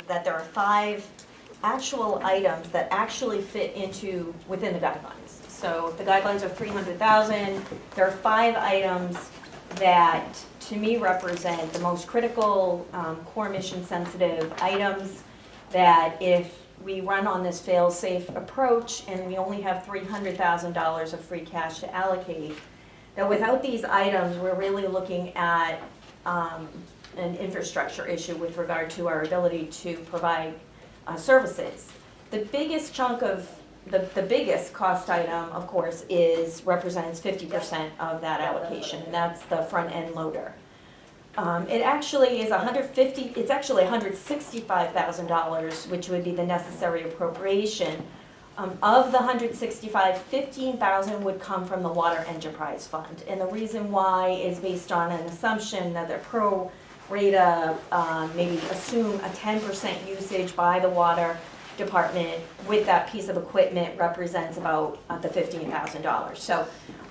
that there are 5 actual items that actually fit within the guidelines. So if the guidelines are 300,000, there are 5 items that to me represent the most critical, core mission sensitive items that if we run on this fail-safe approach and we only have $300,000 of free cash to allocate, that without these items, we're really looking at an infrastructure issue with regard to our ability to provide services. The biggest chunk of the biggest cost item, of course, represents 50% of that allocation, and that's the front end loader. It actually is it's actually $165,000, which would be the necessary appropriation. Of the $165,000, $15,000 would come from the Water Enterprise Fund. And the reason why is based on an assumption that they're pro rata, maybe assume a 10% usage by the water department with that piece of equipment represents about the $15,000. So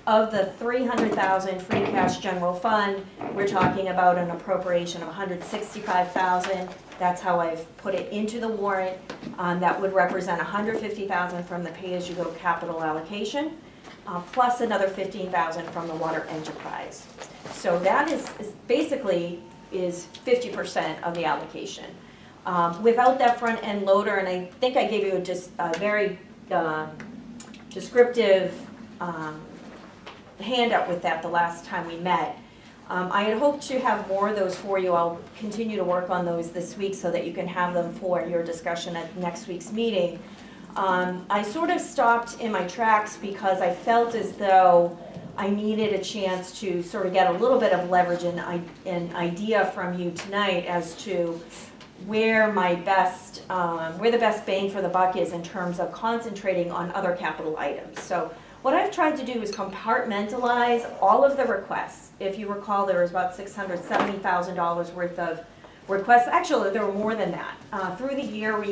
of the $300,000 free cash general fund, we're talking about an appropriation of $165,000. That's how I've put it into the warrant. That would represent $150,000 from the pay-as-you-go capital allocation, plus another $15,000 from the water enterprise. So that is basically 50% of the allocation. Without that front end loader, and I think I gave you just a very descriptive handout with that the last time we met. I had hoped to have more of those for you. I'll continue to work on those this week so that you can have them for your discussion at next week's meeting. I sort of stopped in my tracks because I felt as though I needed a chance to sort of get a little bit of leverage and idea from you tonight as to where the best bang for the buck is in terms of concentrating on other capital items. So what I've tried to do is compartmentalize all of the requests. If you recall, there was about $670,000 worth of requests. Actually, there were more than that. Through the year,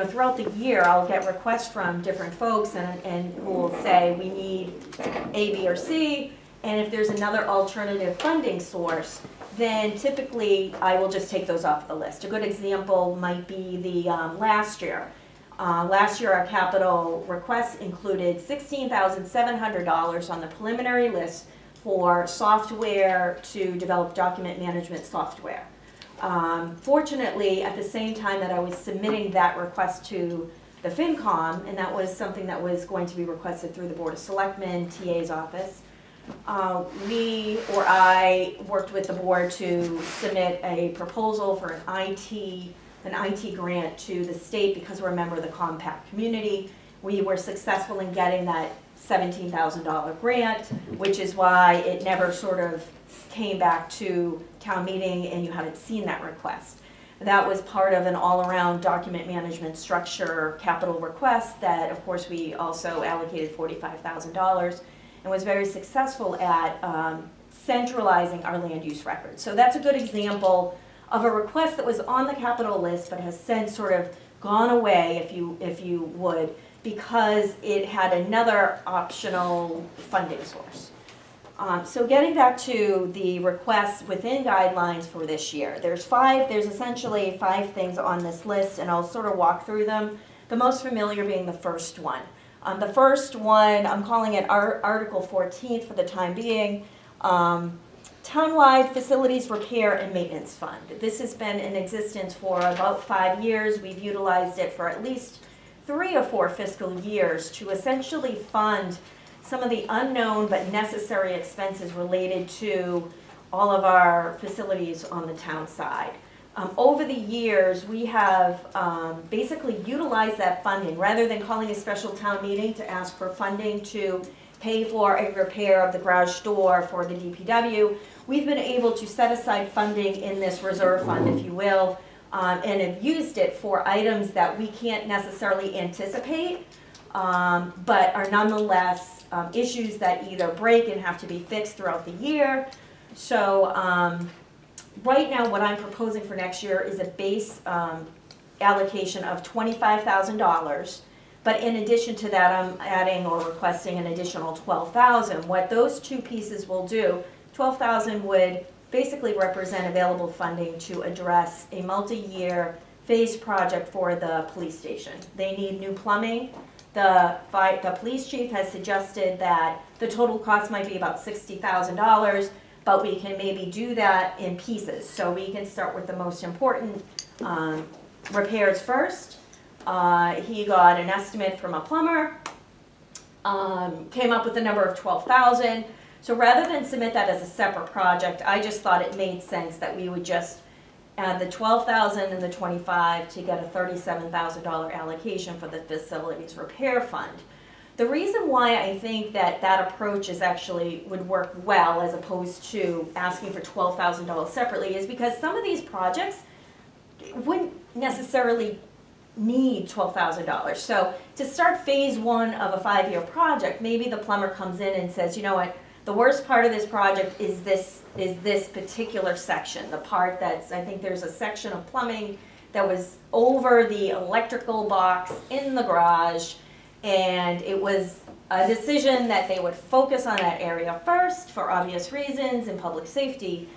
throughout the year, I'll get requests from different folks and who will say, we need A, B, or C, and if there's another alternative funding source, then typically I will just take those off the list. A good example might be the last year. Last year, our capital requests included $16,700 on the preliminary list for software to develop document management software. Fortunately, at the same time that I was submitting that request to the FinCom, and that was something that was going to be requested through the Board of Selectmen, TA's office, I worked with the board to submit a proposal for an IT grant to the state because we're a member of the compact community. We were successful in getting that $17,000 grant, which is why it never sort of came back to town meeting and you haven't seen that request. That was part of an all-around document management structure capital request that, of course, we also allocated $45,000 and was very successful at centralizing our land use records. So that's a good example of a request that was on the capital list but has since sort of gone away, if you would, because it had another optional funding source. So getting back to the requests within guidelines for this year, there's essentially 5 things on this list, and I'll sort of walk through them. The most familiar being the first one. The first one, I'm calling it Article 14 for the time being. Townwide Facilities Repair and Maintenance Fund. This has been in existence for about 5 years. We've utilized it for at least 3 or 4 fiscal years to essentially fund some of the unknown but necessary expenses related to all of our facilities on the town side. Over the years, we have basically utilized that funding rather than calling a special town meeting to ask for funding to pay for a repair of the garage door for the DPW. We've been able to set aside funding in this reserve fund, if you will, and have used it for items that we can't necessarily anticipate, but are nonetheless issues that either break and have to be fixed throughout the year. So right now what I'm proposing for next year is a base allocation of $25,000. But in addition to that, I'm adding or requesting an additional $12,000. What those 2 pieces will do, $12,000 would basically represent available funding to address a multi-year phase project for the police station. They need new plumbing. The police chief has suggested that the total cost might be about $60,000, but we can maybe do that in pieces. So we can start with the most important repairs first. He got an estimate from a plumber, came up with a number of $12,000. So rather than submit that as a separate project, I just thought it made sense that we would just add the $12,000 and the $25,000 to get a $37,000 allocation for the facilities repair fund. The reason why I think that that approach is actually would work well as opposed to asking for $12,000 separately is because some of these projects wouldn't necessarily need $12,000. So to start phase one of a 5-year project, maybe the plumber comes in and says, you know what, the worst part of this project is this particular section, the part that's, I think there's a section of plumbing that was over the electrical box in the garage, and it was a decision that they would focus on that area first for obvious reasons and public safety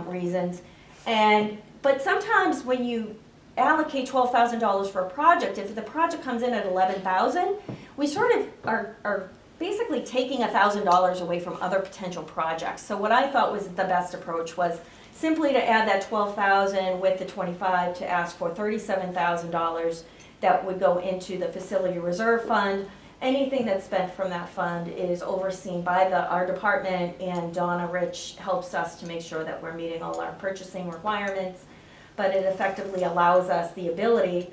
reasons. But sometimes when you allocate $12,000 for a project, if the project comes in at $11,000, we sort of are basically taking $1,000 away from other potential projects. So what I thought was the best approach was simply to add that $12,000 with the $25,000 to ask for $37,000 that would go into the facility reserve fund. Anything that's spent from that fund is overseen by our department, and Donna Rich helps us to make sure that we're meeting all our purchasing requirements. But it effectively allows us the ability,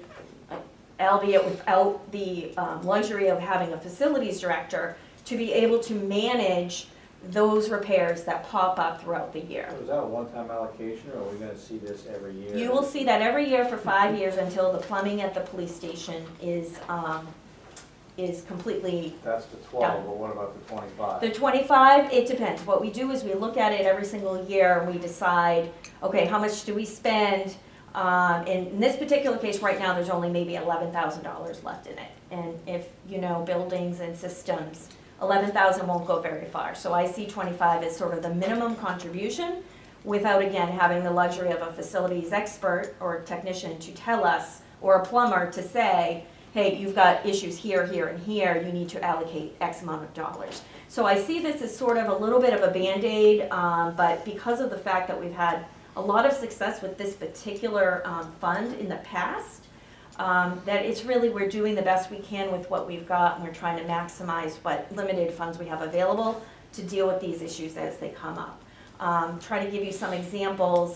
albeit without the luxury of having a facilities director, to be able to manage those repairs that pop up throughout the year. So is that a one-time allocation, or are we gonna see this every year? You will see that every year for 5 years until the plumbing at the police station is completely. That's the 12, but what about the 25? The 25, it depends. What we do is we look at it every single year and we decide, okay, how much do we spend? In this particular case right now, there's only maybe $11,000 left in it. And if you know buildings and systems, 11,000 won't go very far. So I see 25 as sort of the minimum contribution without, again, having the luxury of a facilities expert or technician to tell us, or a plumber to say, hey, you've got issues here, here, and here, you need to allocate X amount of dollars. So I see this as sort of a little bit of a Band-Aid, but because of the fact that we've had a lot of success with this particular fund in the past, that it's really, we're doing the best we can with what we've got, and we're trying to maximize what limited funds we have available to deal with these issues as they come up. Try to give you some examples.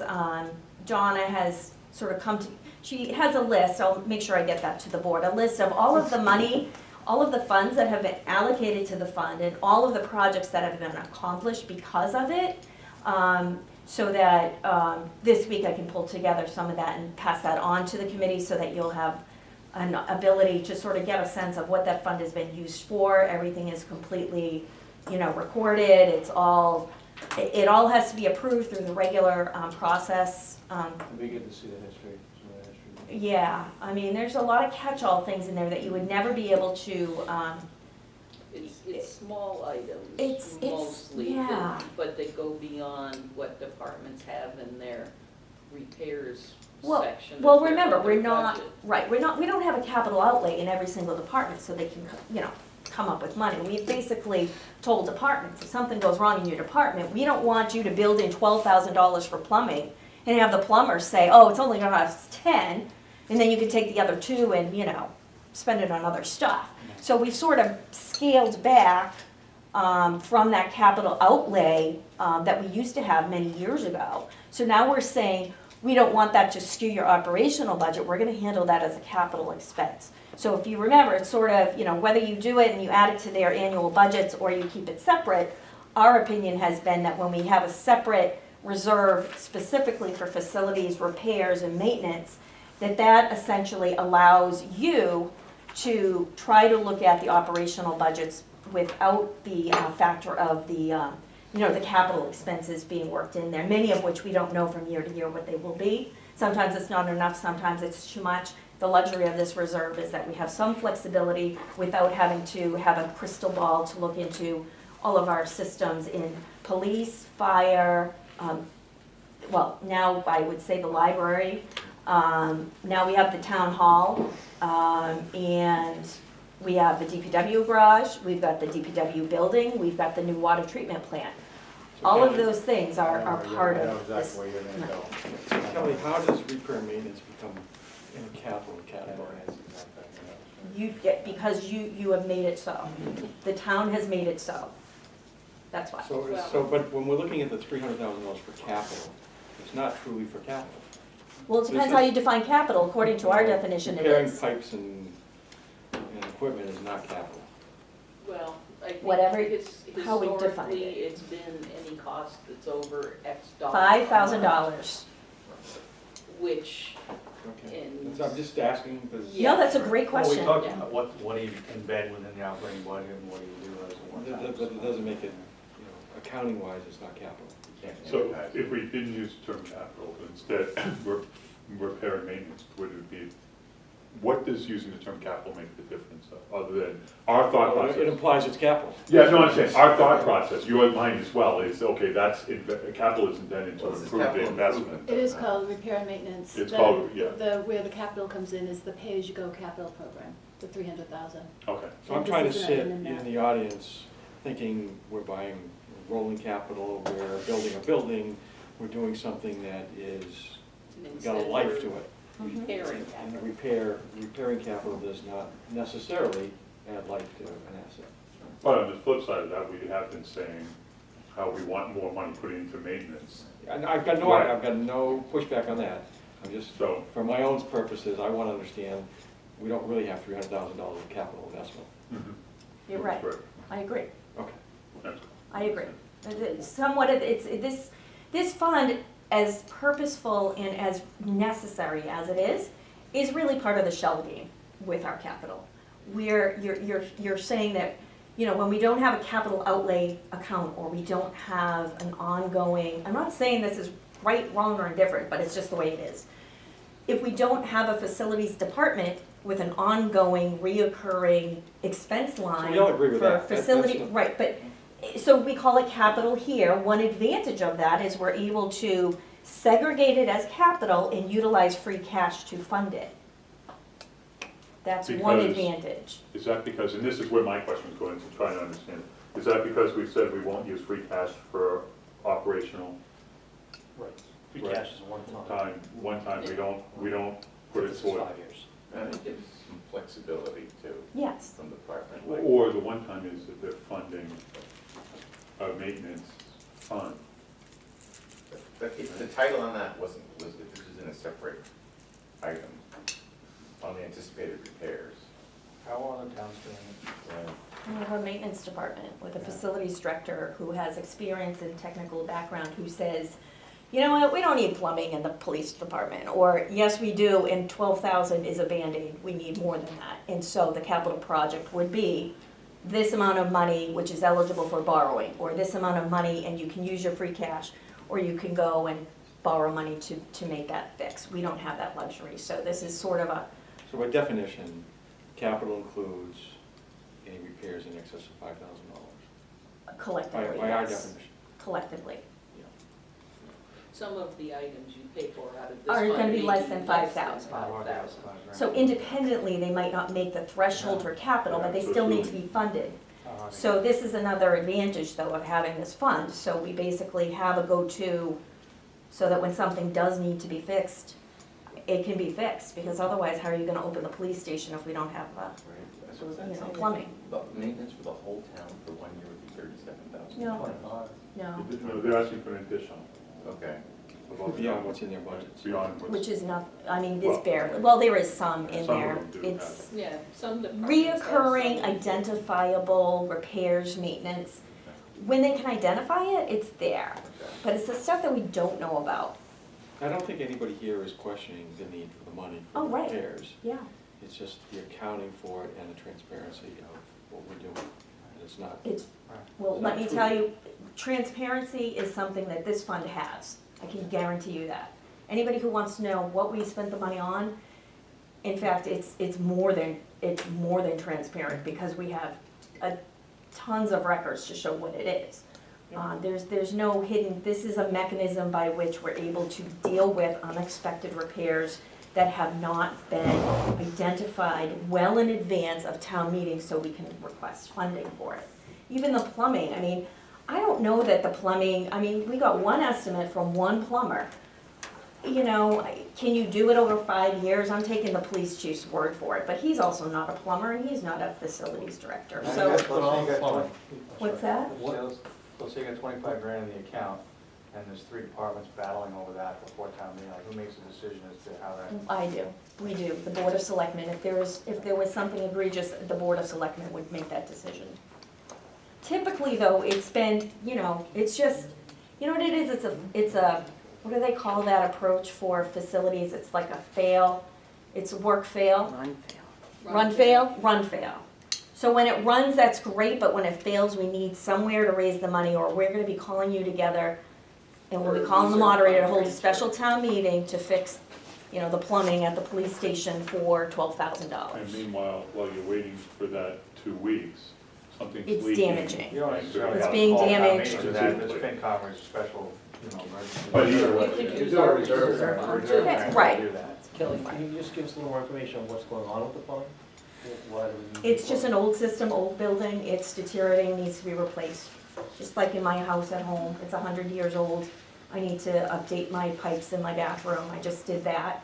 Donna has sort of come to, she has a list, I'll make sure I get that to the board, a list of all of the money, all of the funds that have been allocated to the fund, and all of the projects that have been accomplished because of it, so that this week I can pull together some of that and pass that on to the committee so that you'll have an ability to sort of get a sense of what that fund has been used for. Everything is completely, recorded. It all has to be approved through the regular process. It'd be good to see the history. Yeah, I mean, there's a lot of catch-all things in there that you would never be able to. It's small items It's mostly, yeah. but they go beyond what departments have in their repairs Well, section. well, of their remember, other we're not, budget. right, we don't have a capital outlay in every single department so they can, come up with money. We've basically told departments, if something goes wrong in your department, we don't want you to build in $12,000 for plumbing and have the plumber say, oh, it's only gonna cost 10, and then you can take the other 2 and, spend it on other stuff. So we've sort of scaled back from that capital outlay that we used to have many years ago. So now we're saying, we don't want that to skew your operational budget, we're gonna handle that as a capital expense. So if you remember, it's sort of, whether you do it and you add it to their annual budgets or you keep it separate, our opinion has been that when we have a separate reserve specifically for facilities, repairs, and maintenance, that essentially allows you to try to look at the operational budgets without the factor of the capital expenses being worked in there, many of which we don't know from year to year what they will be. Sometimes it's not enough, sometimes it's too much. The luxury of this reserve is that we have some flexibility without having to have a crystal ball to look into all of our systems in police, fire, well, now I would say the library, Now we have the town hall, and we have the DPW garage, we've got the DPW building, we've got the new water treatment plant. All of those things are part I know of this. exactly where you're gonna go. So Kelly, how does repair and maintenance become in a capital category? Because you have made it so. The town has made it so. That's why. But when we're looking at the $300,000 for capital, it's not truly for capital. Well, it depends how you define capital. According to our definition, it Repairing is. pipes and equipment is not capital. Well, I think Whatever- it's how we define historically, it. it's been any cost that's over X dollars. $5,000. Which, Okay. And- So I'm just asking because. Yeah. No, that's a great Well, we question. talked Yeah. about what do you embed within the operating budget and what do you do as a one-time? That doesn't make it, accounting wise, it's not capital. So if we didn't use the term capital, but instead repair and maintenance, would it be, what does using the term capital make the difference of, other than our thought It process? implies it's capital. Yeah, no, I'm saying, our thought process, you and mine as well, is, okay, that's, capital is intended to Well, this is improve the capital investment. improvement. It is called repair and maintenance. It's The- called, yeah. Where the capital comes in is the pay-as-you-go capital program, the 300,000. Okay, So I'm And trying to this isn't sit in in the audience thinking we're buying rolling capital, we're building a building, we're doing something that is, got a instead life we're to it. Mhm. repairing And capital. repairing capital does not necessarily add life to an asset. but on the flip side of that, we have been saying how we want more money put into maintenance. And I've got no, Right. I've got no pushback on that. I'm just, So, for my own purposes, I want to understand, we don't really have $300,000 of capital investment. You're right. Correct. I agree. Okay. That's- I agree. Somewhat, this fund, as purposeful and as necessary as it is really part of the shell game with our capital. You're saying that, when we don't have a capital outlay account, or we don't have an ongoing, I'm not saying this is right, wrong, or indifferent, but it's just the way it is. If we don't have a facilities department with an ongoing, reoccurring expense line we all agree with for that. facility, That's right, but, so we call it capital here. One advantage of that is we're able to segregate it as capital and utilize free cash to fund it. That's one Because- advantage. Is that because, and this is where my question is going to try to understand, is that because we said we won't use free cash for operational Right. Free Right. cash is one time. we don't put it This is toward, 5 years. And it gives some flexibility too, Yes. from the department. like- or the one time is that they're funding a maintenance fund. But the title on that wasn't, this was in a separate item on the anticipated repairs. How are the towns doing it? We have a maintenance department with a facilities director who has experience and technical background, who says, you know what, we don't need plumbing in the police department, or yes, we do, and 12,000 is a Band-Aid, we need more than that. And so the capital project would be this amount of money, which is eligible for borrowing, or this amount of money, and you can use your free cash, or you can go and borrow money to make that fix. We don't have that luxury, so this is sort of a, So by definition, capital includes any repairs in excess of $5,000. collectively, By our yes. definition. Collectively. Some of the items you pay for out of this Are fund gonna be may less than less 5,000. 5,000. So independently, they might not make the threshold for capital, but they still need to be funded. So this is another advantage, though, of having this fund. So we basically have a go-to, so that when something does need to be fixed, it can be fixed, because otherwise, how are you gonna open the police station if we don't have, So is that saying plumbing? the maintenance for the whole town for 1 year would be 37,000? No. No, No, they're asking for an additional. Okay. Beyond what's in their budgets. Beyond what's. which is not, I mean, Well, it's barely, well, there is some in some of there. them do It's Yeah, some departments have reoccurring, some. identifiable repairs, maintenance. When they can identify it, it's there. But it's the stuff that we don't know about. I don't think anybody here is questioning the need for the money Oh, for the right. repairs. Yeah. It's just the accounting for it and the transparency of what we're doing. And it's not, It's, well, let me tell you, transparency is something that this fund has. I can guarantee you that. Anybody who wants to know what we spent the money on, in fact, it's more than transparent, because we have tons of records to show what it is. There's no hidden, this is a mechanism by which we're able to deal with unexpected repairs that have not been identified well in advance of town meetings so we can request funding for it. Even the plumbing, I mean, I don't know that the plumbing, I mean, we got one estimate from one plumber. You know, can you do it over 5 years? I'm taking the police chief's word for it, but he's also not a plumber and he's not a facilities director, so. What's that? Let's say you got 25 grand in the account, and there's 3 departments battling over that before town meeting, like, who makes the decision as to how that? I do, we do, the Board of Selectmen. If there was something egregious, the Board of Selectmen would make that decision. Typically, though, it's been, you know, it's just, you know what it is? It's a, what do they call that approach for facilities? It's like a fail, it's a work fail. Run fail. So when it runs, that's great, but when it fails, we need somewhere to raise the money, or we're gonna be calling you together, and we'll be calling the moderator to hold a special town meeting to fix, you know, the plumbing at the police station for $12,000. And meanwhile, while you're waiting for that 2 weeks, something's It's leaking. damaging. You don't necessarily It's have to being call town damaged. meeting to that, there's FinCom or special, you know, emergency. But either way, We could You use do a our reserve reserve fund, fund. reserve That's fund right. to do that. Kelly, can you just give us a little more information on what's going on with the plumbing? Why do we need It's just an old system, old building, it's deteriorating, needs to be replaced. Just like in my house at home, it's 100 years old. I need to update my pipes in my bathroom, I just did that.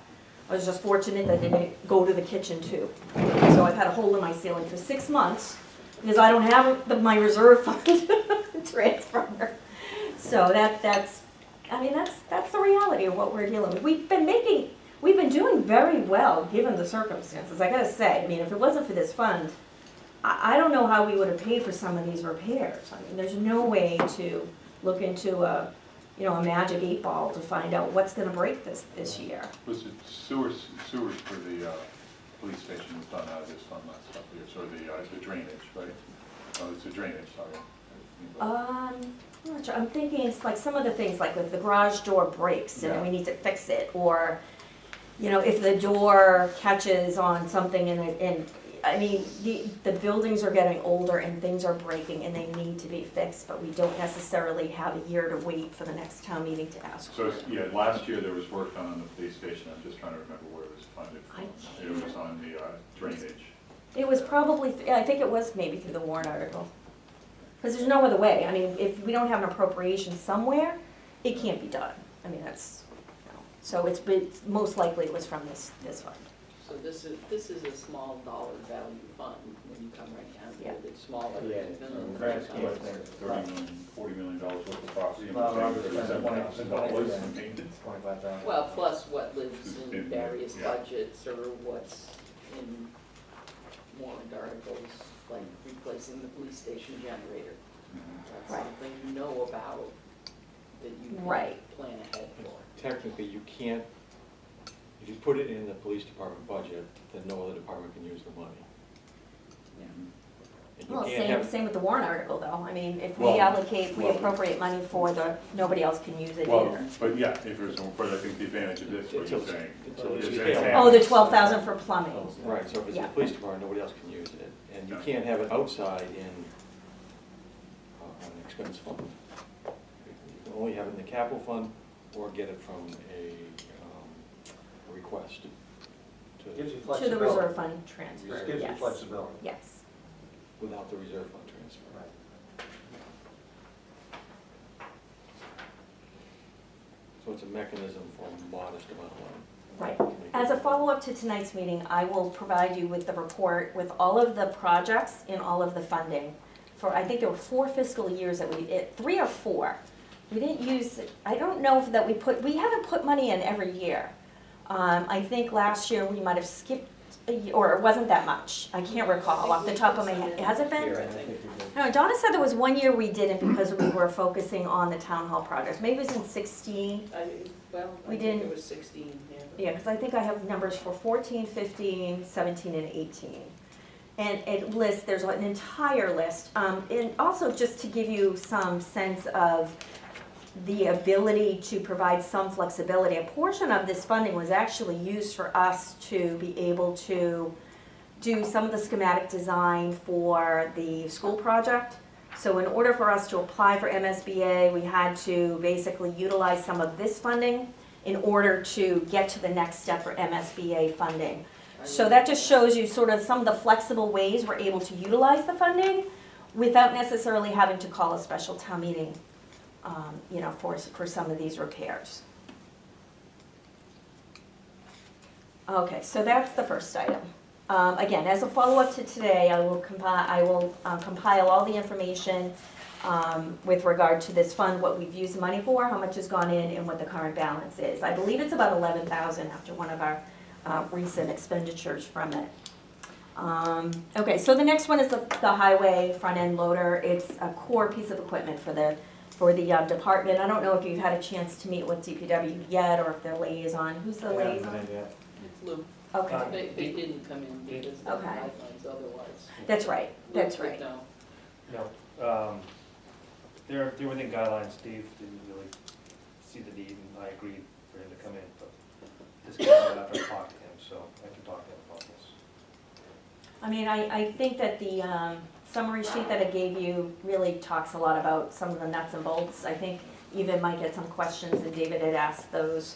I was just fortunate that it didn't go to the kitchen too. So I've had a hole in my ceiling for 6 months, because I don't have my reserve fund transfer. So that's the reality of what we're dealing with. We've been doing very well, given the circumstances, I gotta say. I mean, if it wasn't for this fund, I don't know how we would have paid for some of these repairs. I mean, there's no way to look into a magic 8 ball to find out what's gonna break this year. Was it sewers for the police station was done out of this fund last couple of years, or the drainage, right? Oh, it's the drainage, sorry. I'm not sure. I'm thinking it's like some of the things, like if the garage door breaks and Yeah. we need to fix it, or, you know, if the door catches on something and I mean, the buildings are getting older and things are breaking and they need to be fixed, but we don't necessarily have a year to wait for the next town meeting to ask for So, it. yeah, last year there was work done on the police station, I'm just trying to remember where it was funded I from. It was on the drainage. It was probably, I think it was maybe through the warrant article. Because there's no other way. I mean, if we don't have an appropriation somewhere, it can't be done. I mean, that's, so it's most likely it was from this fund. So this is a small dollar value fund when you come right down to Yeah. it, it's smaller Yeah, even in than the the grand rest scheme of of it. things. $40 million worth of property, and No, we're no, paying it's $37,000 in maintenance. 25,000. Well, plus what lives It's in been- various yeah. budgets or what's in warrant articles, like replacing the police station generator. That's Right. something you know about that you can Right. plan ahead for. Technically, you can't, if you put it in the police department budget, then no other department can use the money. Yeah. And you Well, can't have, same with the warrant article though. I mean, if we Well, allocate, if we well- appropriate money for nobody else can use it Well, either. but yeah, if there's, but I think the advantage of this, what Until you're it's- saying. until it's is paid. that- Oh, the 12,000 for plumbing. right, so if it's in Yeah. the police department, nobody else can use it. And you Yeah. can't have it outside in an expense fund. You can only have it in the capital fund or get it from a request Gives you To the flexibility. reserve fund transfer, Just gives you yes. flexibility. Yes. without the reserve fund transfer. Right. So it's a mechanism for a modest amount of money. Right. to make As it- a follow-up to tonight's meeting, I will provide you with the report with all of the projects and all of the funding. For, I think there were 4 fiscal years that 3 or 4. We didn't use, I don't know if that we haven't put money in every year. I think last year we might have skipped a year, or it wasn't that much. I can't recall off the top of my head. Has it been? Here, I think. No, Donna said there was 1 year we didn't because we were focusing on the town hall projects. Maybe it was in 16. I We think didn't- it was 16, yeah. Yeah, because I think I have numbers for 14, 15, 17, and 18. And it lists, there's an entire list. And also just to give you some sense of the ability to provide some flexibility, a portion of this funding was actually used for us to be able to do some of the schematic design for the school project. So in order for us to apply for MSBA, we had to basically utilize some of this funding in order to get to the next step for MSBA funding. So that just shows you sort of some of the flexible ways we're able to utilize the funding without necessarily having to call a special town meeting, for some of these repairs. Okay, so that's the first item. Again, as a follow-up to today, I will compile all the information with regard to this fund, what we've used the money for, how much has gone in, and what the current balance is. I believe it's about 11,000 after one of our recent expenditures from it. Okay, so the next one is the highway front-end loader. It's a core piece of equipment for the department. I don't know if you've had a chance to meet with DPW yet, or if they're liaison. Who's the liaison? It's Lou. Okay, They didn't come in because of the Okay. guidelines otherwise. that's right, that's Lou right. said no. No, they're within guidelines. Dave didn't really see the need, and I agreed for him to come in, but this came out after I talked to him, so I can talk to him about this. I mean, I think that the summary sheet that I gave you really talks a lot about some of the nuts and bolts. I think even Mike had some questions, and David had asked those,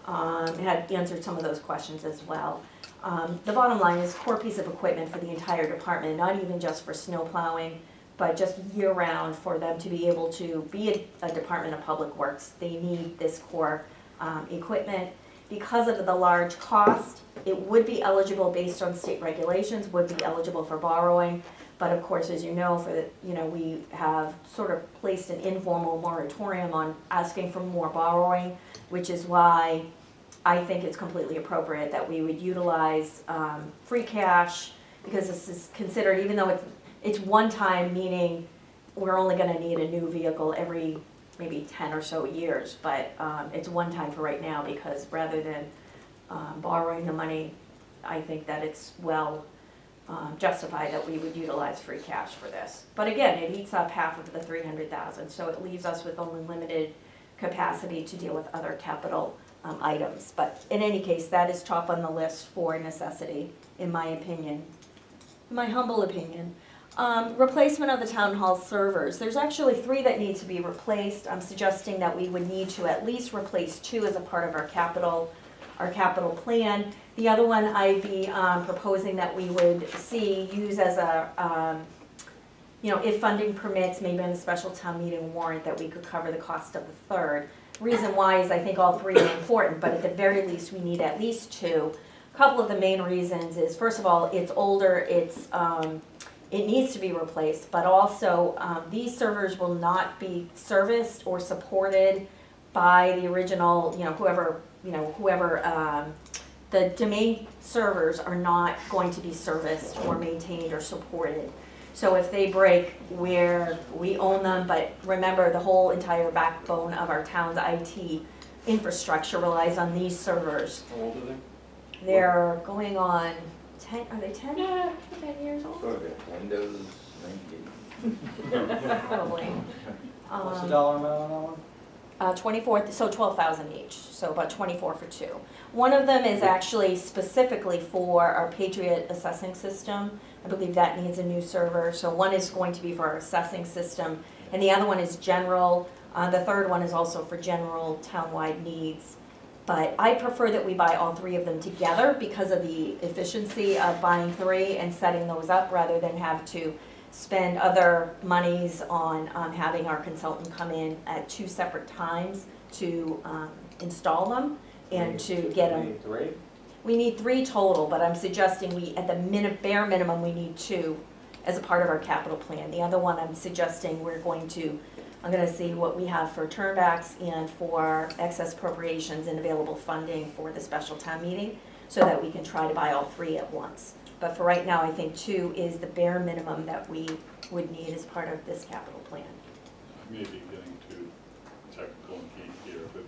had answered some of those questions as well. The bottom line is core piece of equipment for the entire department, not even just for snow plowing, but just year-round for them to be able to be a Department of Public Works. They need this core equipment. Because of the large cost, it would be eligible based on state regulations, would be eligible for borrowing. But of course, as you know, we have sort of placed an informal moratorium on asking for more borrowing, which is why I think it's completely appropriate that we would utilize free cash, because this is considered, even though it's one time, meaning we're only gonna need a new vehicle every maybe 10 or so years, but it's one time for right now, because rather than borrowing the money, I think that it's well justified that we would utilize free cash for this. But again, it eats up half of the 300,000, so it leaves us with only limited capacity to deal with other capital items. But in any case, that is top on the list for necessity, in my opinion, my humble opinion. Replacement of the town hall servers. There's actually 3 that need to be replaced. I'm suggesting that we would need to at least replace 2 as a part of our capital plan. The other one I'd be proposing that we would use as a, if funding permits, maybe in a special town meeting warrant, that we could cover the cost of the third. Reason why is I think all 3 are important, but at the very least, we need at least 2. A couple of the main reasons is, first of all, it's older, it needs to be replaced, but also these servers will not be serviced or supported by the original, whoever the domain servers are not going to be serviced or maintained or supported. So if they break, we own them, but remember, the whole entire backbone of our town's IT infrastructure relies on these servers. How old are they? They're going on 10, are they 10 years old? Sort of it, Windows 98. Probably. What's the dollar amount on that one? 24, so 12,000 each, so about 24 for 2. One of them is actually specifically for our Patriot assessing system. I believe that needs a new server. So one is going to be for our assessing system, and the other one is general. The third one is also for general townwide needs. But I prefer that we buy all 3 of them together because of the efficiency of buying 3 and setting those up, rather than have to spend other monies on having our consultant come in at 2 separate times to install them and to get them. We need 3? We need 3 total, but I'm suggesting at the bare minimum, we need 2 as a part of our capital plan. The other one, I'm suggesting I'm gonna see what we have for turnbacks and for excess appropriations and available funding for the special town meeting, so that we can try to buy all 3 at once. But for right now, I think 2 is the bare minimum that we would need as part of this capital plan. I may be getting too technical and geek here, but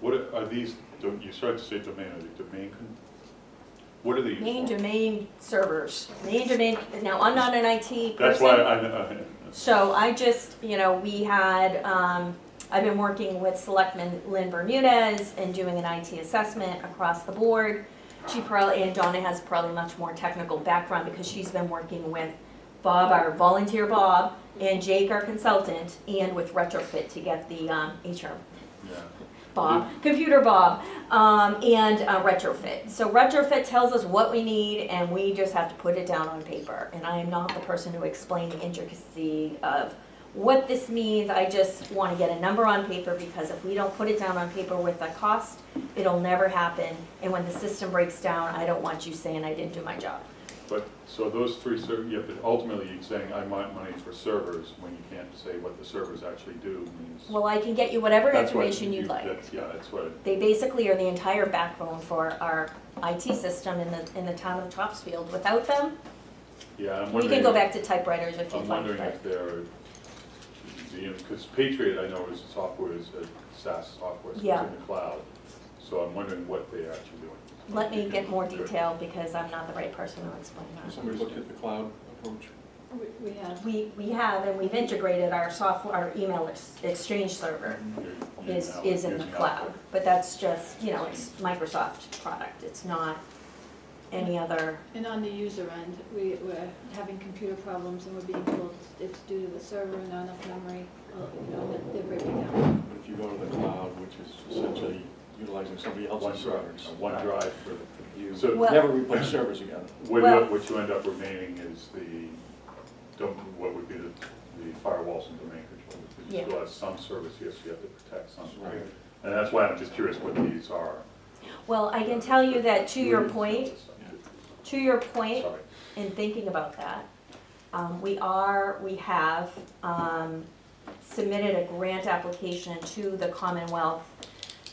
what are these, you started to say domain, are they domain, what are they used for? Main domain servers, now I'm not an IT person. That's why I So I just, we had, I've been working with Selectman Lynn Bermudez and doing an IT assessment across the board. And Donna has probably much more technical background because she's been working with Bob, our volunteer Bob, and Jake, our consultant, and with Retrofit to get the HR. Yeah. Computer Bob, and Retrofit. So Retrofit tells us what we need, and we just have to put it down on paper. And I am not the person to explain the intricacy of what this means. I just want to get a number on paper, because if we don't put it down on paper with a cost, it'll never happen. And when the system breaks down, I don't want you saying I didn't do my job. But, so those three yeah, but ultimately you're saying I want money for servers when you can't say what the servers actually do means. Well, I can get you whatever That's what information you'd like. Yeah, that's what, They basically are the entire backbone for our IT system in the town of Topsfield. Without them, yeah, I'm we wondering. can go back to typewriters if you'd I'm like. wondering but- if they're, because Patriot, I know, is a software, is a SaaS software, so it's Yeah. in the cloud. So I'm wondering what they're actually doing. Let me get more detail, because I'm not the right person to explain Has that. somebody looked at the cloud approach? We have. We have, and we've integrated our software, our email exchange server You're is now in the using cloud. Outlook. But that's just, it's Microsoft product. It's not any other, And on the user end, we're having computer problems and we're being told it's due to the server, not enough memory, that they're breaking down. But if you go to the cloud, which is essentially utilizing somebody else's servers, OneDrive for, you So- Well- never replace servers again. Well- what you end up remaining is what would be the firewalls and domain control. You Yeah. still have some service, yes, you have to protect some. Right. And that's why I'm just curious what these are. well, I can tell you that to your point, Sorry. in thinking about that, we have submitted a grant application to the Commonwealth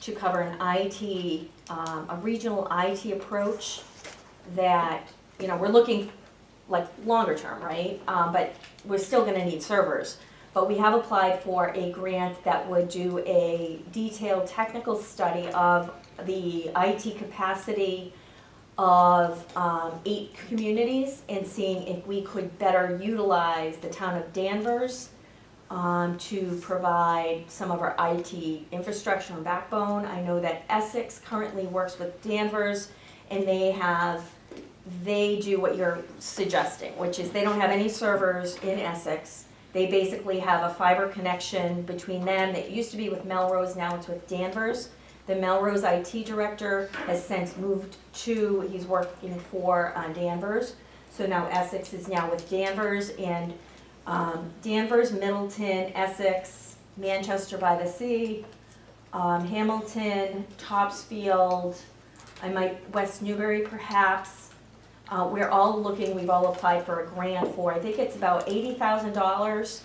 to cover an IT, a regional IT approach that, we're looking like longer term, right? But we're still gonna need servers. But we have applied for a grant that would do a detailed technical study of the IT capacity of 8 communities, and seeing if we could better utilize the town of Danvers to provide some of our IT infrastructure and backbone. I know that Essex currently works with Danvers, and they do what you're suggesting, which is they don't have any servers in Essex. They basically have a fiber connection between them that used to be with Melrose, now it's with Danvers. The Melrose IT director has since moved he's working for Danvers. So now Essex is now with Danvers, and Danvers, Middleton, Essex, Manchester by the Sea, Hamilton, Topsfield, West Newbury perhaps. We're all looking, we've all applied for a grant for, I think it's about $80,000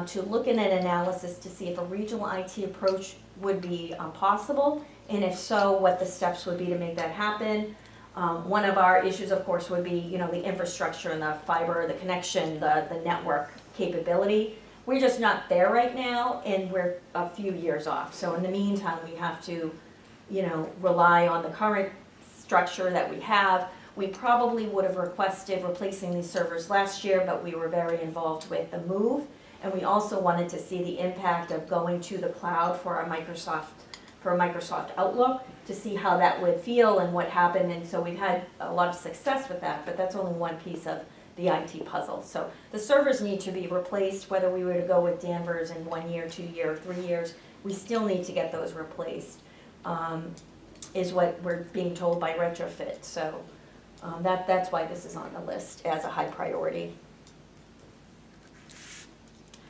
to look at an analysis to see if a regional IT approach would be possible, and if so, what the steps would be to make that happen. One of our issues, of course, would be, the infrastructure and the fiber, the connection, the network capability. We're just not there right now, and we're a few years off. So in the meantime, we have to, rely on the current structure that we have. We probably would have requested replacing these servers last year, but we were very involved with the move. And we also wanted to see the impact of going to the cloud for a Microsoft Outlook, to see how that would feel and what happened. And so we've had a lot of success with that, but that's only one piece of the IT puzzle. So the servers need to be replaced, whether we were to go with Danvers in 1 year, 2 year, 3 years, we still need to get those replaced, is what we're being told by Retrofit. So that's why this is on the list as a high priority.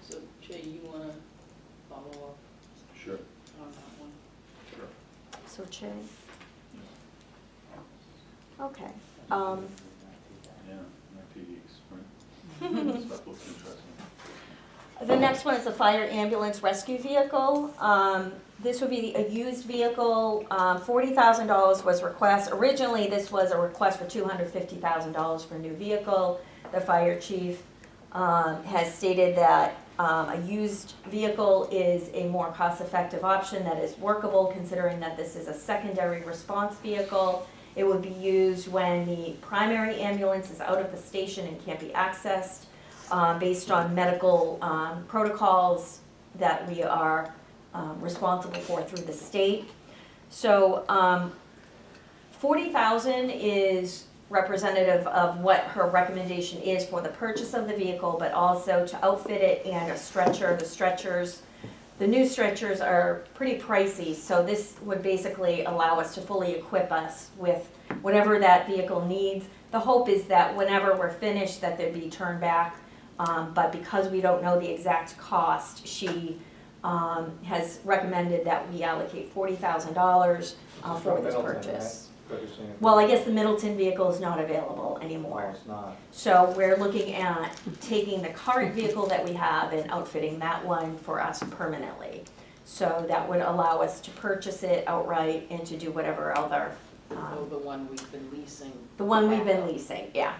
So Jay, you wanna follow up Sure. on that one? So Che? Okay. Yeah, ITEs, right? Stuff looks interesting. The next one is the fire ambulance rescue vehicle. This would be a used vehicle. $40,000 was request. Originally, this was a request for $250,000 for a new vehicle. The fire chief has stated that a used vehicle is a more cost-effective option that is workable, considering that this is a secondary response vehicle. It would be used when the primary ambulance is out of the station and can't be accessed, based on medical protocols that we are responsible for through the state. So $40,000 is representative of what her recommendation is for the purchase of the vehicle, but also to outfit it and a stretcher. The stretchers The new stretchers are pretty pricey, so this would basically allow us to fully equip us with whatever that vehicle needs. The hope is that whenever we're finished, that they'd be turned back, but because we don't know the exact cost, she has recommended that we allocate $40,000 for this Middleton, purchase. right? Purchasing it. Well, I guess the Middleton vehicle is not available No, anymore. it's not. So we're looking at taking the current vehicle that we have and outfitting that one for us permanently. So that would allow us to purchase it outright and to do whatever other, Oh, the one we've been leasing. the one we've been leasing, yeah.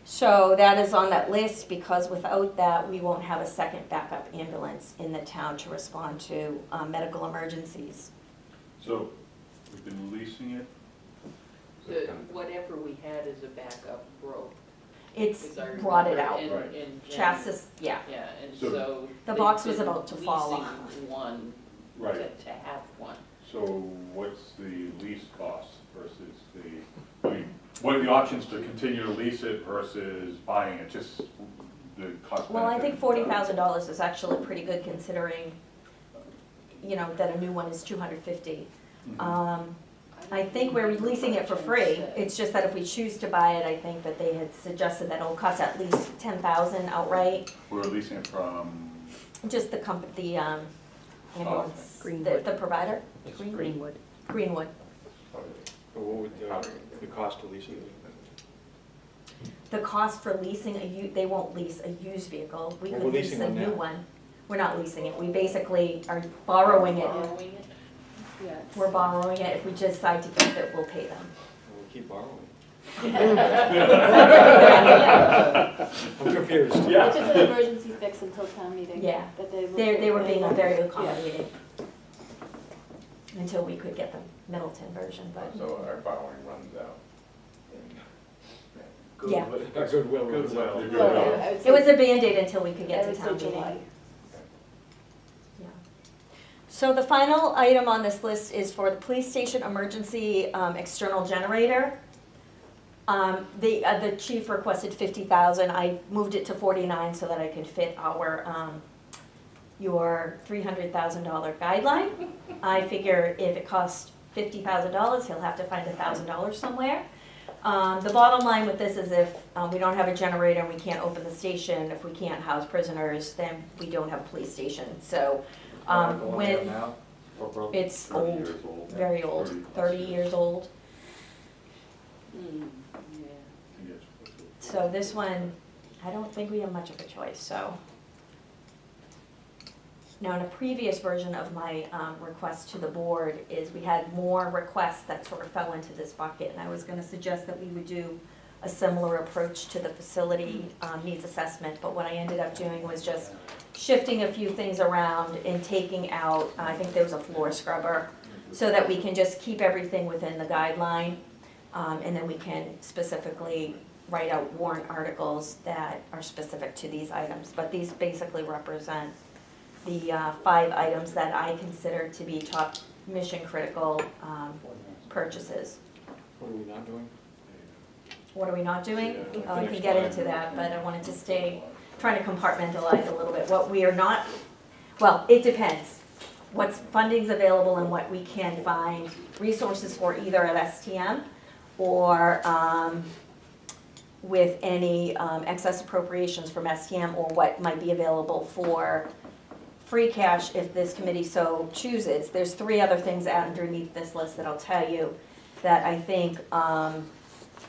So that is on that list, because without that, we won't have a second backup ambulance in the town to respond to medical emergencies. So, we've been leasing it, Whatever we had as a backup broke. It's Because I brought it remember out. in- Right. in January. Chassis, yeah. Yeah, and So- so. The they've box was been about to fall leasing off. one right, to have one. so what's the lease cost versus the, I mean, what are the options to continue to lease it versus buying it, just the cost benefit? Well, I think $40,000 is actually pretty good considering, you know, that a new one is $250. Mhm. I think we're leasing it for free. It's just that if we choose to buy it, I think that they had suggested that it'll cost at least $10,000 outright. We're leasing it from, Just the ambulance, the provider, It's Greenwood. Greenwood. But what would the cost of leasing be? The cost for leasing they won't lease a used vehicle. We Well, could we're lease leasing a one new now. one. We're not leasing it. We basically are borrowing it. Borrowing it? Yeah. We're borrowing it. If we decide to keep it, we'll pay them. We'll keep borrowing. Yeah. I'm confused. It's just an emergency fix until town meeting. Yeah. That they. They were being very accommodating until we could get the Middleton version, but So our borrowing runs out. yeah. Our goodwill runs out. Goodwill. Well, I would say- It was a Band-Aid until we could I get to would say town meeting. July. Yeah. So the final item on this list is for the police station emergency external generator. The chief requested 50,000. I moved it to 49 so that I could fit your $300,000 guideline. I figure if it costs $50,000, he'll have to find $1,000 somewhere. The bottom line with this is if we don't have a generator and we can't open the station, if we can't house prisoners, then we don't have a police station. So The one we have when now, or broke? it's 30 old, years old. very old, 30 30 years old. Yeah. Yes. So this one, I don't think we have much of a choice, so. Now, in a previous version of my request to the board is we had more requests that sort of fell into this bucket, and I was gonna suggest that we would do a similar approach to the facility needs assessment, but what I ended up doing was just shifting a few things around and taking out, I think there was a floor scrubber, so that we can just keep everything within the guideline, and then we can specifically write out warrant articles that are specific to these items. But these basically represent the 5 items that I consider to be top mission critical purchases. What are we not doing? What are we not doing? Yeah. I can get into that, but I wanted to trying to compartmentalize a little bit. What we are not, well, it depends. What's funding's available and what we can find resources for either at STM or with any excess appropriations from STM, or what might be available for free cash if this committee so chooses. There's 3 other things underneath this list that I'll tell you that I think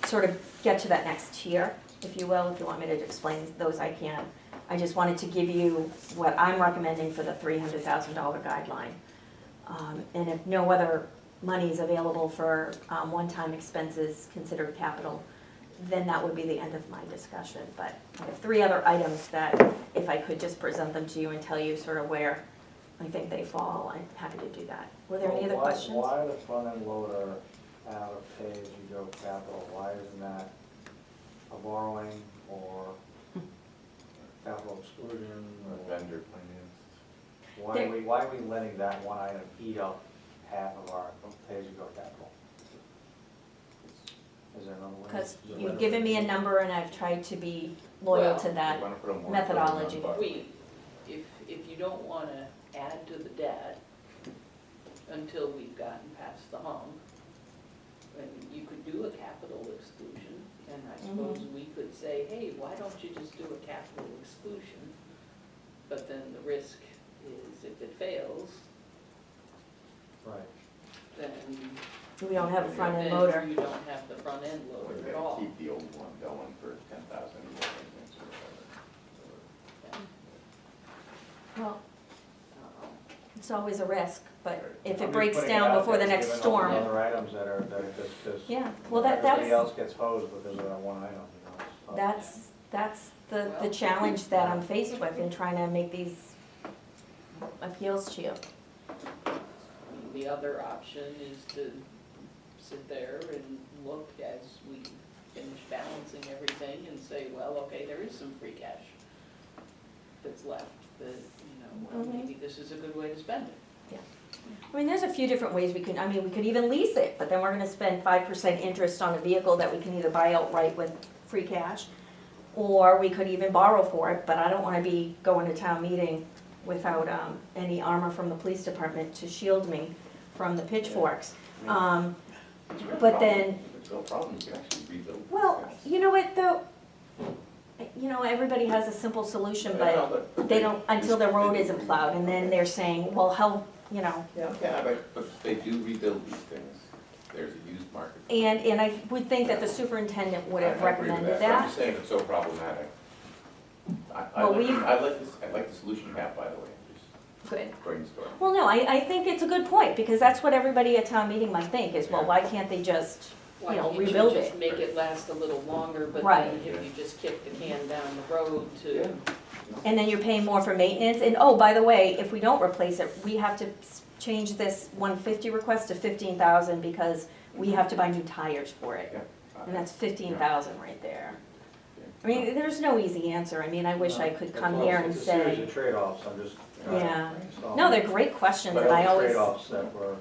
sort of get to that next tier, if you will. If you want me to explain those, I can. I just wanted to give you what I'm recommending for the $300,000 guideline. And if no other money is available for one-time expenses considered capital, then that would be the end of my discussion. But I have 3 other items that if I could just present them to you and tell you sort of where I think they fall, I'm happy to do that. Were there any other questions? Why the front-end loader out of pay-as-you-go capital? Why isn't that a borrowing or capital exclusion? Or or vendor financed. Why are we letting that one item eat up half of our pay-as-you-go capital? Is there another way? Because Is there you've another given way? me a number and I've tried to be loyal to You that. wanna put a moratorium on methodology. borrowing. If you don't wanna add to the debt until we've gotten past the hump. And you could do a capital exclusion, and I suppose we could say, hey, why don't you just do a capital exclusion? But then the risk is if it fails, Right. then We don't have a front end then loader. you don't have the front end We're loader gonna at all. keep the old one going for 10,000 a year maintenance or whatever. Well, Uh, it's always a risk, but if I'm it just breaks putting it down out before the there, next given all the storm. other items that are just. Yeah, well, Everybody else gets hosed because of that one item, you know. it's tough. that's the Well- challenge that I'm faced with in trying to make these appeals to you. I mean, the other option is to sit there and look as we finish balancing everything and say, well, okay, there is some free cash that's left, that, well, Mhm. maybe this is a good way to spend it. I mean, there's a few different ways we we could even lease it, but then we're gonna spend 5% interest on a vehicle that we can either buy outright with free cash, or we could even borrow for it, but I don't wanna be going to town meeting without, any armor from the police department to shield me from the pitchforks. It's a real But problem. then- It's a real problem, you can actually rebuild. Well, these you know what, though, everybody has a simple solution, things. but they don't, until their road isn't plowed, and then they're saying, well, how, Yeah, but they do rebuild these things. There's a used market. and I would think that the superintendent would have I agree with recommended But I'm that. just saying it's so problematic. I Well, like the solution you have, by the way, just Good. brainstorm. Well, no, I think it's a good point, because that's what everybody at town meeting might think, is, well, why can't they just, Why you know, can't you rebuild just it? make it last a little longer, but Right. then if you just kick the can down the road Yeah. to, And then you're paying more for maintenance, and, oh, by the way, if we don't replace it, we have to change this 150 request to 15,000, because we have to buy new tires for it, Yeah. and that's 15,000 right there. I mean, there's no easy answer, I mean, I wish I could come here and It's a series say, of trade-offs, I'm just trying to Yeah. brainstorm. no, they're great questions, But and I always, Trade-offs that we're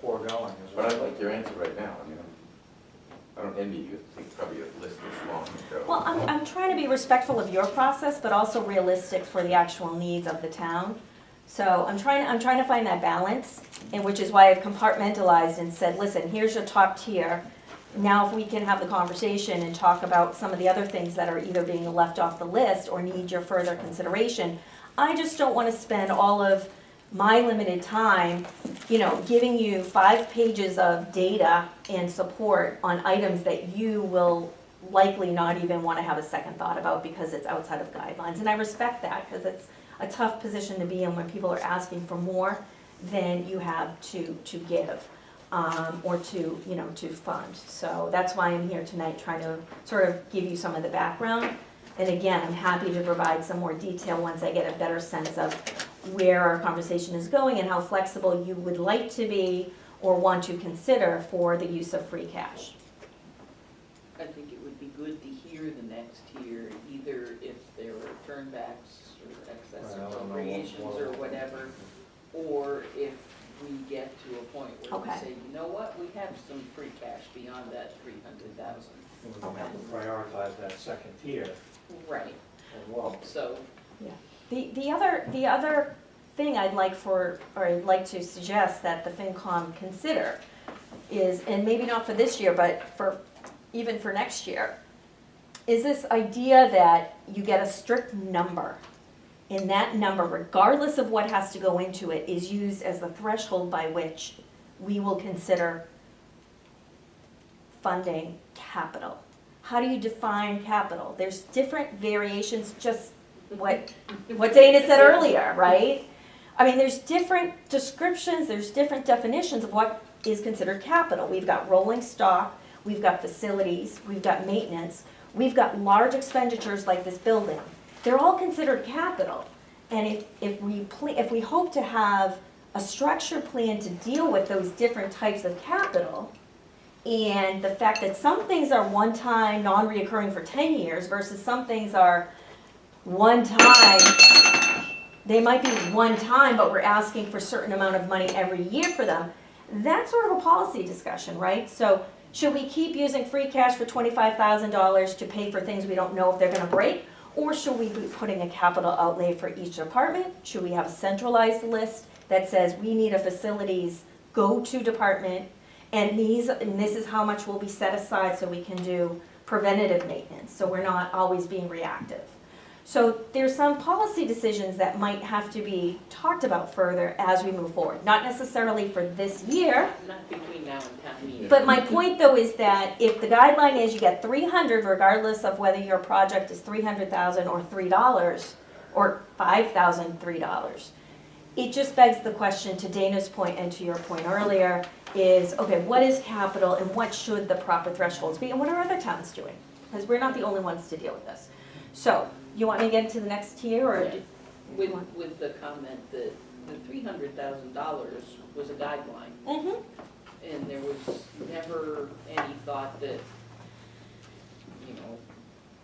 foregoing as But well. I like your answer right now, I mean, I don't envy you, I think probably a list this long to go. well, I'm trying to be respectful of your process, but also realistic for the actual needs of the town. So I'm trying to find that balance, and which is why I've compartmentalized and said, listen, here's your top tier. Now, if we can have the conversation and talk about some of the other things that are either being left off the list or need your further consideration. I just don't want to spend all of my limited time, giving you 5 pages of data and support on items that you will likely not even want to have a second thought about because it's outside of guidelines. And I respect that, because it's a tough position to be in when people are asking for more than you have to give. Or to fund. So that's why I'm here tonight, trying to sort of give you some of the background. And again, I'm happy to provide some more detail once I get a better sense of where our conversation is going and how flexible you would like to be or want to consider for the use of free cash. I think it would be good to hear the next tier, either if there are turnbacks or excess Right, I don't know appropriations what- or whatever, or if we get to a point where we Okay. say, you know what, we have some free cash beyond that 300,000. We're gonna have to prioritize that second tier Right, as well. so, The other thing I'd like to suggest that the FinCom consider is, and maybe not for this year, but even for next year, is this idea that you get a strict number. And that number, regardless of what has to go into it, is used as the threshold by which we will consider funding capital. How do you define capital? There's different variations, just what Dana said earlier, right? I mean, there's different descriptions, there's different definitions of what is considered capital. We've got rolling stock, we've got facilities, we've got maintenance, we've got large expenditures like this building. They're all considered capital. And if we hope to have a structured plan to deal with those different types of capital, and the fact that some things are one-time, non-reoccurring for 10 years versus some things are one-time, they might be one-time, but we're asking for a certain amount of money every year for them, that's sort of a policy discussion, right? So should we keep using free cash for $25,000 to pay for things we don't know if they're gonna break? Or should we be putting a capital outlay for each department? Should we have a centralized list that says we need a facilities go-to department, and this is how much will be set aside so we can do preventative maintenance, so we're not always being reactive. So there's some policy decisions that might have to be talked about further as we move forward. Not necessarily for this year, Not between now and town meeting. but my point though is that if the guideline is you get 300 regardless of whether your project is 300,000 or $3 or $5,003, it just begs the question, to Dana's point and to your point earlier, is, okay, what is capital and what should the proper thresholds be, and what are other towns doing? Because we're not the only ones to deal with this. So, you want me to get into the next tier, or? Yeah. With the comment that the $300,000 was a guideline, Mm-hmm. and there was never any thought that, you know,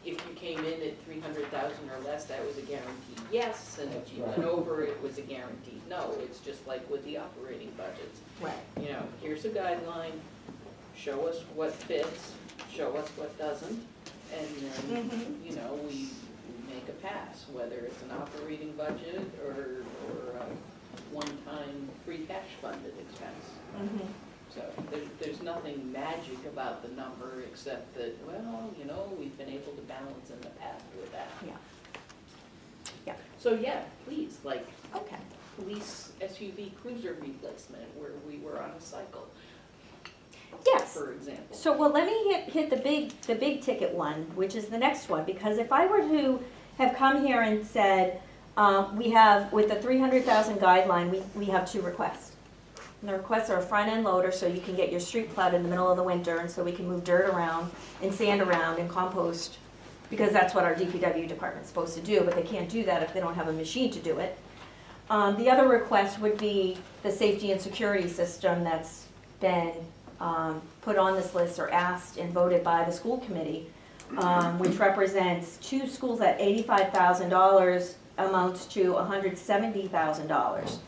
if you came in at 300,000 or less, that was a guaranteed yes, and if you went over, it was a guaranteed no. It's just like with the operating budgets. Right. You know, here's a guideline, show us what fits, show us what doesn't, and then, Mhm. you know, we make a pass, whether it's an operating budget or a one-time free cash funded expense. Mm-hmm. So there's nothing magic about the number except that, well, you know, we've been able to balance in the past with that. Yeah. Yeah. So yeah, please, like, Okay. police SUV cruiser replacement where we were on a cycle, Yes. for example. So, well, let me hit the big ticket one, which is the next one, because if I were to have come here and said, we have, with the 300,000 guideline, we have two requests. And the requests are a front-end loader, so you can get your street plowed in the middle of the winter, and so we can move dirt around and sand around and compost, because that's what our DPW department's supposed to do, but they can't do that if they don't have a machine to do it. The other request would be the safety and security system that's been put on this list or asked and voted by the school committee, which represents two schools at $85,000, amounts to $170,000.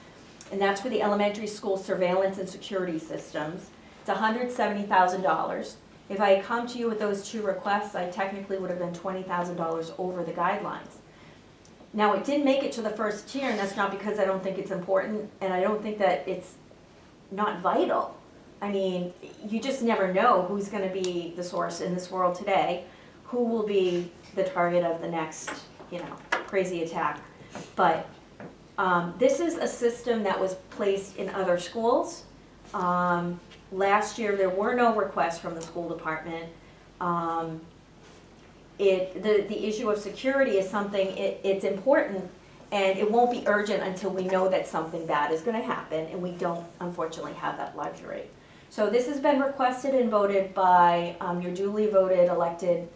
And that's for the elementary school surveillance and security systems. It's $170,000. If I had come to you with those two requests, I technically would have been $20,000 over the guidelines. Now, it didn't make it to the first tier, and that's not because I don't think it's important, and I don't think that it's not vital. I mean, you just never know who's gonna be the source in this world today, who will be the target of the next, crazy attack. But this is a system that was placed in other schools. Last year, there were no requests from the school department. The issue of security is something, it's important, and it won't be urgent until we know that something bad is gonna happen, and we don't unfortunately have that luxury. So this has been requested and voted by your duly voted elected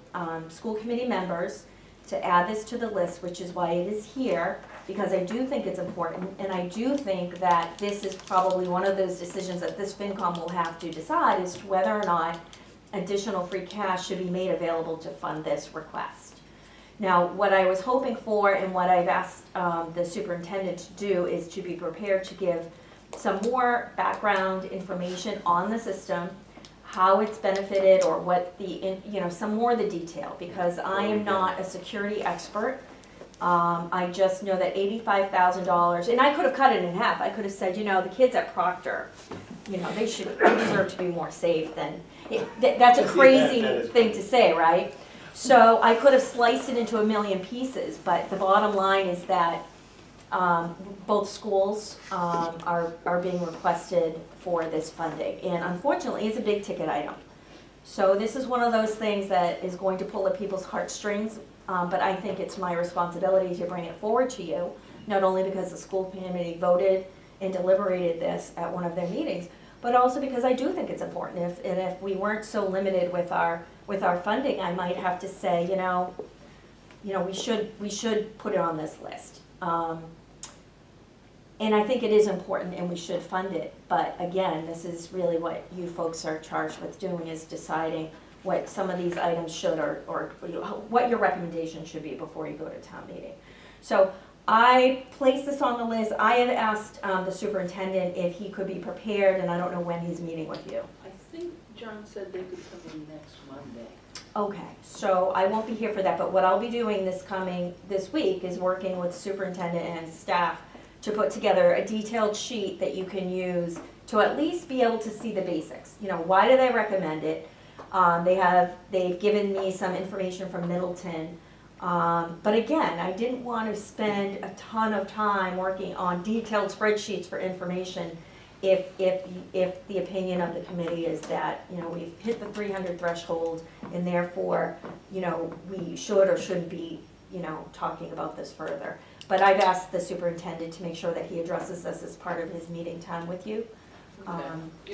school committee members to add this to the list, which is why it is here, because I do think it's important, and I do think that this is probably one of those decisions that this FinCom will have to decide as to whether or not additional free cash should be made available to fund this request. Now, what I was hoping for and what I've asked the superintendent to do is to be prepared to give some more background information on the system, how it's benefited, or what some more of the detail, because I am not a security expert. I just know that $85,000, and I could have cut it in half. I could have said, the kids at Proctor, they deserve to be more safe than, that's a crazy thing to say, right? So I could have sliced it into a million pieces, but the bottom line is that both schools are being requested for this funding, and unfortunately, it's a big ticket item. So this is one of those things that is going to pull at people's heartstrings, but I think it's my responsibility to bring it forward to you, not only because the school committee voted and deliberated this at one of their meetings, but also because I do think it's important. If we weren't so limited with our funding, I might have to say, we should put it on this list. And I think it is important and we should fund it, but again, this is really what you folks are charged with doing, is deciding what some of these items should or what your recommendation should be before you go to town meeting. So I placed this on the list. I have asked the superintendent if he could be prepared, and I don't know when he's meeting with you. I think John said they could come in next Monday. Okay, so I won't be here for that, but what I'll be doing this week is working with superintendent and staff to put together a detailed sheet that you can use to at least be able to see the basics. You know, why do they recommend it? They've given me some information from Middleton. But again, I didn't want to spend a ton of time working on detailed spreadsheets for information if the opinion of the committee is that, you know, we've hit the 300 threshold and therefore, you know, we should or shouldn't be, you know, talking about this further. But I've asked the superintendent to make sure that he addresses this as part of his meeting time with you.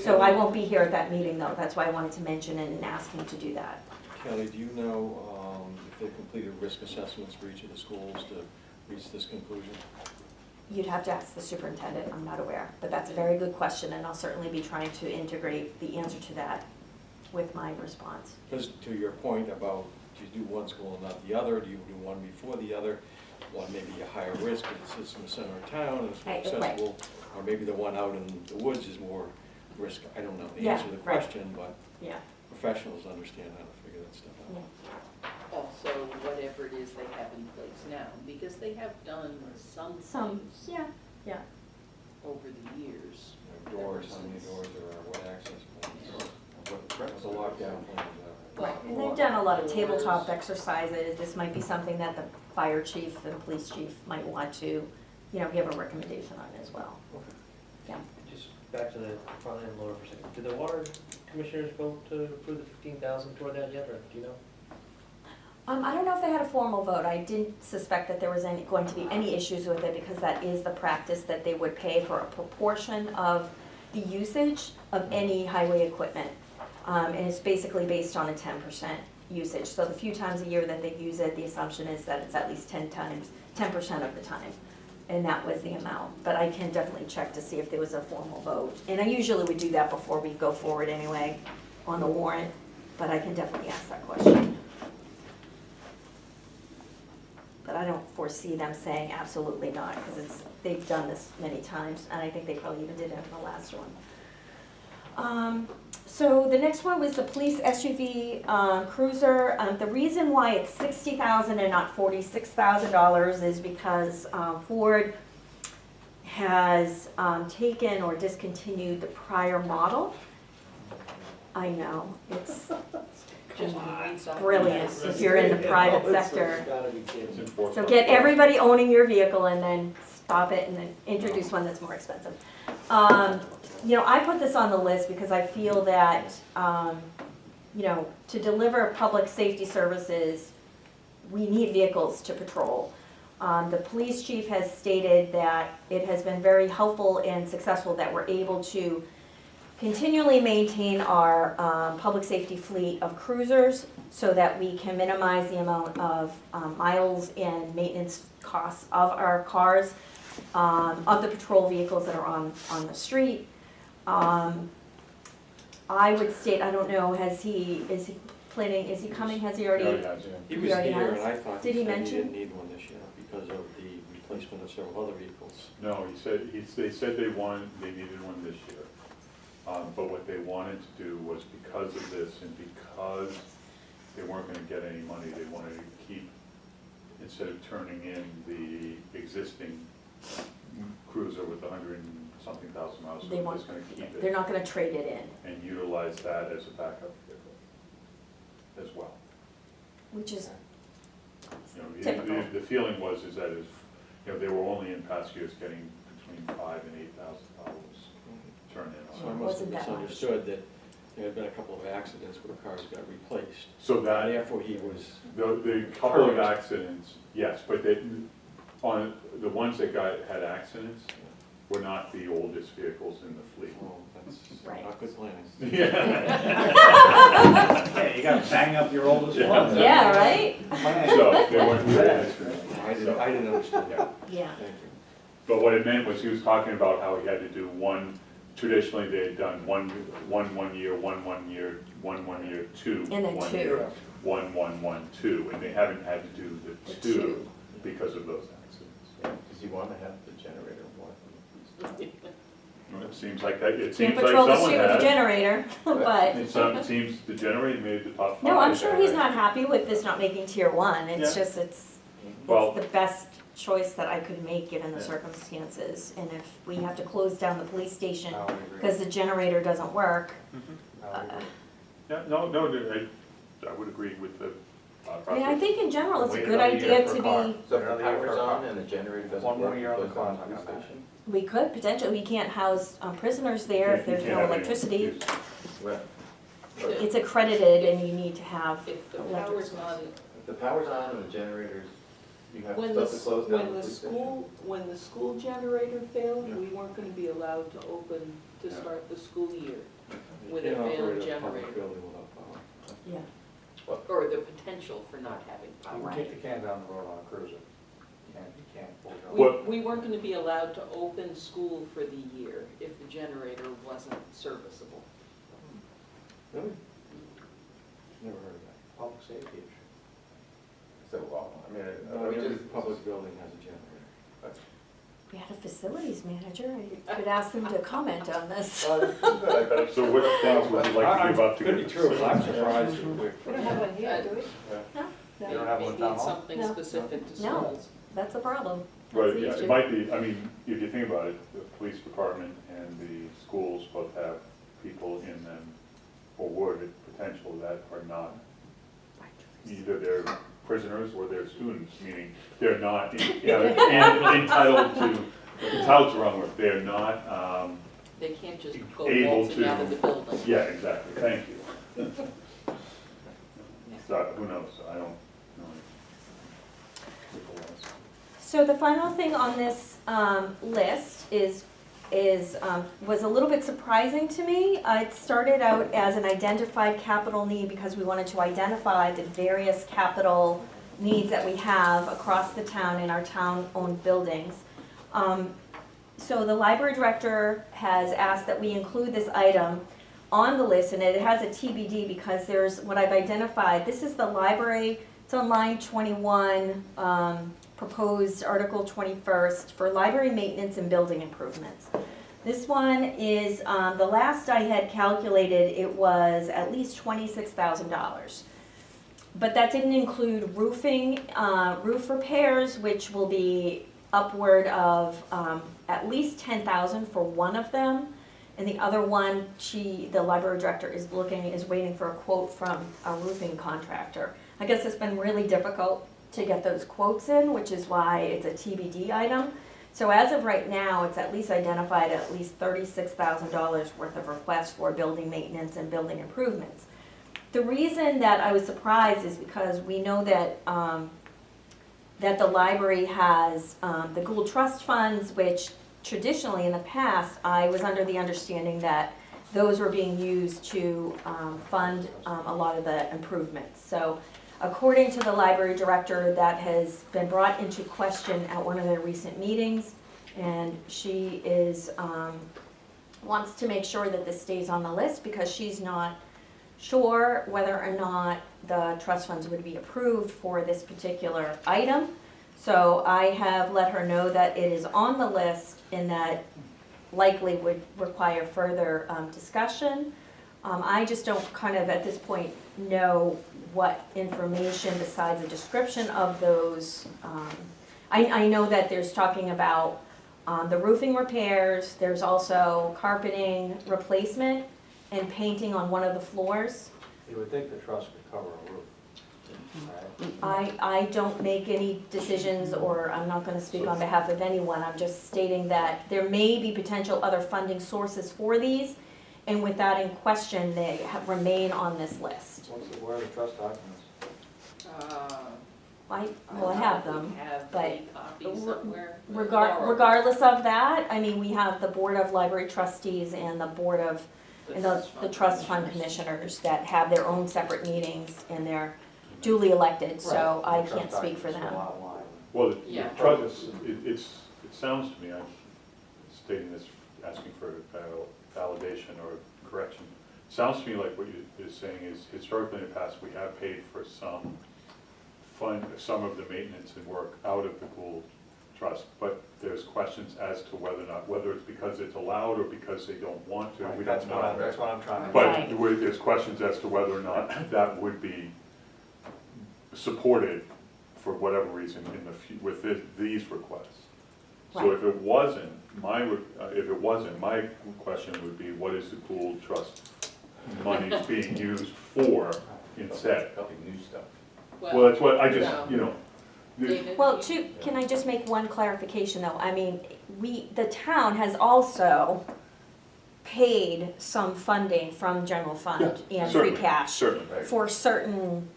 So I won't be here at that meeting though, that's why I wanted to mention it and ask him to do that. Kelly, do you know if they've completed risk assessments for each of the schools to reach this conclusion? You'd have to ask the superintendent, I'm not aware, but that's a very good question, and I'll certainly be trying to integrate the answer to that with my response. Because to your point about, do you do one school and not the other, do you do one before the other? One may be a higher risk if it sits in the center of town and it's more Right. accessible, or maybe the one out in the woods is more risk. I don't know the Yeah, answer to the right. question, but Yeah. professionals understand how to figure that stuff out. Also, whatever it is they have in place now, because they have done some Some, things yeah. over the years. You know, doors, how many doors there are, what access points, what the lockdown plans are. Right, and they've done a lot of tabletop exercises. This might be something that the fire chief and police chief might want to, you know, give a recommendation on as well. Yeah. Just back to the front end loader for a second. Did the water commissioners vote to approve the 15,000 toward that yet, or do you know? I don't know if they had a formal vote. I didn't suspect that there was going to be any issues with it because that is the practice that they would pay for a proportion of the usage of any highway equipment. And it's basically based on a 10% usage. So the few times a year that they use it, the assumption is that it's at least 10% of the time. And that was the amount. But I can definitely check to see if there was a formal vote. And I usually would do that before we go forward anyway on the warrant, but I can definitely ask that question. But I don't foresee them saying absolutely not, because they've done this many times, and I think they probably even did it in the last one. So the next one was the police SUV cruiser. The reason why it's $60,000 and not $46,000 is because Ford has taken or discontinued the prior model. I know, it's Just when we thought we brilliant had if you're in the private sector. It's enforced So by get law. everybody owning your vehicle and then stop it and then introduce one that's more expensive. You know, I put this on the list because I feel that, you know, to deliver public safety services, we need vehicles to patrol. The police chief has stated that it has been very helpful and successful that we're able to continually maintain our public safety fleet of cruisers so that we can minimize the amount of miles and maintenance costs of our cars, of the patrol vehicles that are on the street. I would state, I don't know, is he coming, has he already? Yeah, yeah. He He was already here has? and I thought Did he he said he mention? didn't need one this year because of the replacement of several other vehicles. No, they said they needed one this year. But what they wanted to do was, because of this and because they weren't gonna get any money, they wanted to keep, instead of turning in the existing cruiser with 100-something thousand miles, so They they're want- just gonna keep They're it not gonna trade it in, and utilize that as a backup vehicle as well. which is You know, typical. the feeling was is that if, you know, they were only in past years getting between $5,000 and $8,000 turned in. So I on it. must have Wasn't that much. misunderstood that there had been a couple of accidents where cars got replaced. So And that, therefore he was, the couple of Correct. accidents, yes, but on the ones that had accidents were not the oldest vehicles in the fleet. well, that's Right. not good planning. Yeah. Yeah, you gotta bang up your oldest Yeah. one. Yeah, right? So they weren't I didn't understand. Yeah. Yeah. Thank you. But what it meant was he was talking about how he had to do one, traditionally they had done one year, two. And then 1 two. year, 1, 2, and they haven't had to do the The two two. because of those accidents. Does he want to have the generator more? It seems like that, it Can't seems like patrol the someone street with a has. generator, but. It seems the generator made the top 5. No, I'm sure he's not happy with this not making tier 1, it's Yeah. just, it's Well, the best choice that I could make given the Yeah. circumstances. And if we have to close down the police station I would agree. because the generator doesn't work, I would agree. yeah, no, I would agree with the I mean, I think in general, it's a Wait good another year idea for to a car. be, So if Another the year for power's a on car. and the generator doesn't One more work, year on you the close down clock, the I got police that. station? we could potentially, we can't house prisoners there if there's no electricity. Well, It's accredited and you need to have If the electric power's source. not, if the power's on and the generators, you have when stuff the, to close down the when the police station? school, when the school generator failed, Yeah. we weren't gonna be allowed to open, to Yeah. start the school year. You With a can't failed operate a public generator. building without power. Yeah. Or the potential for not having You power. can kick the can down the road on a cruiser. You can't fool it up. We weren't gonna be allowed to open school for the year if the generator wasn't serviceable. Really? Never heard of that. Public safety issue. So, well, I mean, No, we every just, public building has a generator. We had a facilities manager, I could ask them to comment on this. So what things would you like to give up to Could get? be true, I'm surprised that we're. We don't have one here, do we? You don't have one in Maybe town it's hall? something No. specific to No. schools. That's a problem. That's Right, the yeah, issue. it might be, I mean, if you think about it, the police department and the schools both have people in them, or would, potential that are not, either they're prisoners or they're students, meaning they're not, entitled entitled's the wrong word, they're not, They can't just go Able waltzing to- out of the building. yeah, exactly, thank you. So, who knows, I don't know. So the final thing on this list was a little bit surprising to me. It started out as an identified capital need because we wanted to identify the various capital needs that we have across the town in our town-owned buildings. So the library director has asked that we include this item on the list, and it has a TBD because there's, what I've identified, this is the library, it's on line 21, proposed Article 21st for library maintenance and building improvements. This one is, the last I had calculated, it was at least $26,000. But that didn't include roofing, roof repairs, which will be upward of at least $10,000 for one of them. And the other one, the library director is waiting for a quote from a roofing contractor. I guess it's been really difficult to get those quotes in, which is why it's a TBD item. So as of right now, it's at least identified at least $36,000 worth of requests for building maintenance and building improvements. The reason that I was surprised is because we know that that the library has the Gould Trust funds, which traditionally in the past, I was under the understanding that those were being used to fund a lot of the improvements. So according to the library director, that has been brought into question at one of their recent meetings, and she is wants to make sure that this stays on the list because she's not sure whether or not the trust funds would be approved for this particular item. So I have let her know that it is on the list and that likely would require further discussion. I just don't kind of at this point know what information besides a description of those. I know that there's talking about the roofing repairs, there's also carpeting replacement and painting on one of the floors. You would think the trust could cover a roof, right? I don't make any decisions, or I'm not gonna speak on behalf of anyone, I'm just stating that there may be potential other funding sources for these, and with that in question, they remain on this list. Where are the trust documents? I don't have know if we them, have but a copy somewhere. regardless of that, I mean, we have the Board of Library Trustees and the Board of, and the Trust Fund Commissioners that have their own separate meetings, and they're duly elected, so Right. I The can't trust speak for documents them. are online. Well, the Yeah. trust, it sounds to me, I'm stating this, asking for validation or correction. Sounds to me like what you're saying is historically in the past, we have paid for some of the maintenance and work out of the Gould trust, but there's questions as to whether or not, whether it's because it's allowed or because they don't want to, we don't know. That's what I'm trying to. But Right. there's questions as to whether or not that would be supported for whatever reason in the, with these requests. So Right. if it wasn't, my question would be, what is the pool trust money being used for instead? Helping new stuff. Well, that's what, I just, No. you know, David, Well, you- can I just make one clarification though? I mean, the town has also paid some funding from general fund and free certainly, cash certainly. for certain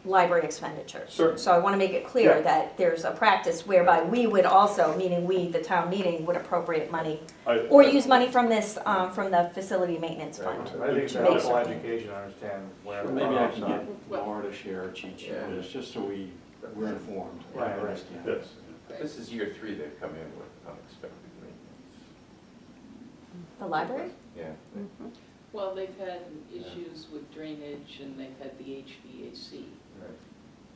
library expenditures. Certainly. So I want to make it clear Yeah. that there's a practice whereby we would also, meaning we, the town meeting, would appropriate money I- or use money from this, from the facility maintenance fund. I think it's to a make helpful certain- education, to understand where the Maybe I runoffs can are. get Laura to share a cheat sheet with us, just so we're informed. and Right, right. understand. Yes. This is year 3 they've come in with unexpected maintenance. The library? Yeah. Mhm. well, they've had issues with drainage and they've had the HVAC, Right.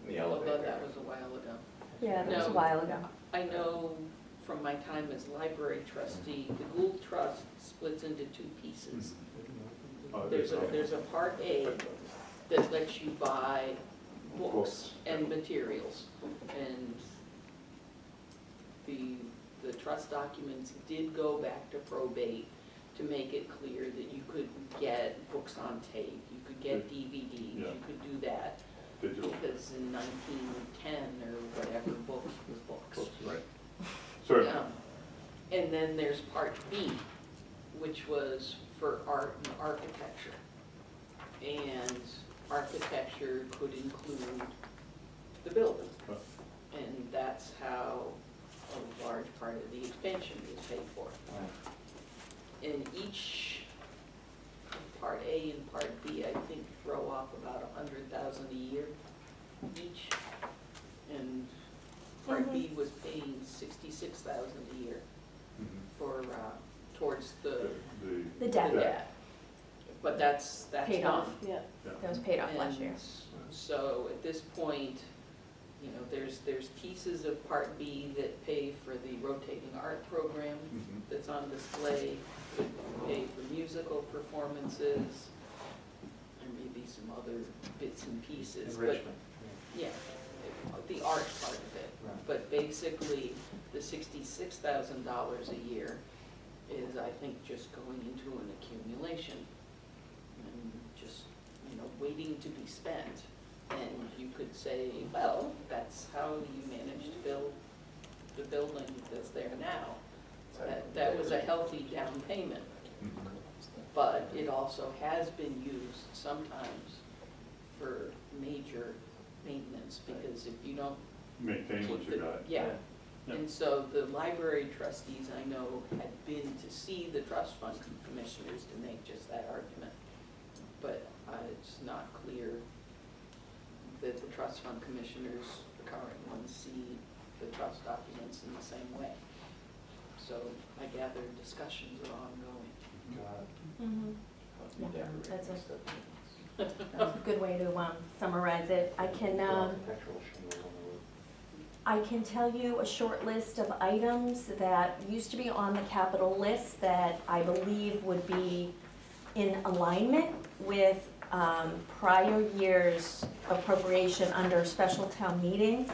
The although elevator. that was a while ago. Yeah, that was a No. while ago. I know from my time as library trustee, the Gould Trust splits into two pieces. There's a part A that lets you buy books and materials. And the trust documents did go back to probate to make it clear that you could get books on tape, you could get DVDs, Yeah. you could do that. Digital. Because in 1910 or whatever, books was books. Right. Certainly. And then there's part B, which was for art and architecture. And architecture could include the building. Oh. And that's how a large part of the expansion is paid for. And each, part A and part B, I think, throw off about 100,000 a year each. And part B was paying 66,000 a year for, towards the The debt debt. But that's paid done. off. Yeah. That was paid off last year. And so at this point, you know, there's pieces of Part B that pay for the rotating art program that's on display, that pay for musical performances, and maybe some other bits and pieces. But Enrichment. yeah, the art part of it. Right. But basically, the $66,000 a year is, I think, just going into an accumulation and just, you know, waiting to be spent. And you could say, well, that's how you managed to build the building that's there now. That was a healthy down payment. But it also has been used sometimes for major maintenance, because if you don't Maintain what keep you the, got. yeah. Yeah. And so the library trustees, I know, had been to see the trust fund commissioners to make just that argument. But it's not clear that the trust fund commissioners, the current ones, see the trust documents in the same way. So I gather discussions are ongoing. Mhm. Yeah, that's a good way to summarize it. I can tell you a short list of items that used to be on the capital list that I believe would be in alignment with prior year's appropriation under special town meeting,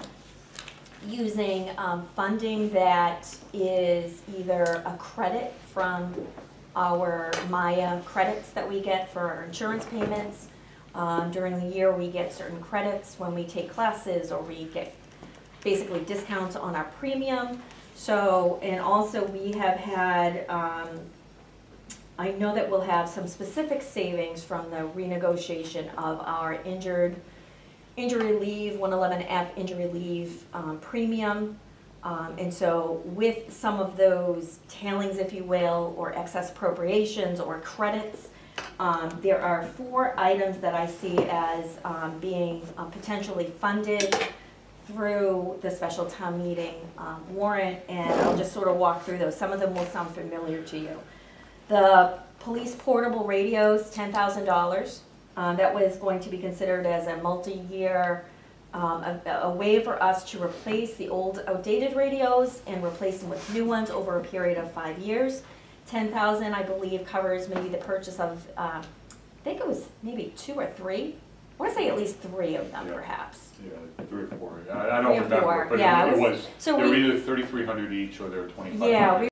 using funding that is either a credit from our Maya credits that we get for our insurance payments. During the year, we get certain credits when we take classes, or we get basically discounts on our premium. So, and also we have had, I know that we'll have some specific savings from the renegotiation of our injury leave, 111F injury leave premium. And so with some of those tailings, if you will, or excess appropriations or credits, there are 4 items that I see as being potentially funded through the special town meeting warrant, and I'll just sort of walk through those. Some of them will sound familiar to you. The police portable radios, $10,000. That was going to be considered as a multi-year a way for us to replace the old outdated radios and replace them with new ones over a period of 5 years. 10,000, I believe, covers maybe the purchase of, I think it was maybe 2 or 3. I want to say at least 3 of them, Yeah. perhaps. Yeah, 3 or 4, I 3 don't or remember, 4, but yeah, it it was, so they were we- either 3,300 each or they were 2,500. Yeah, we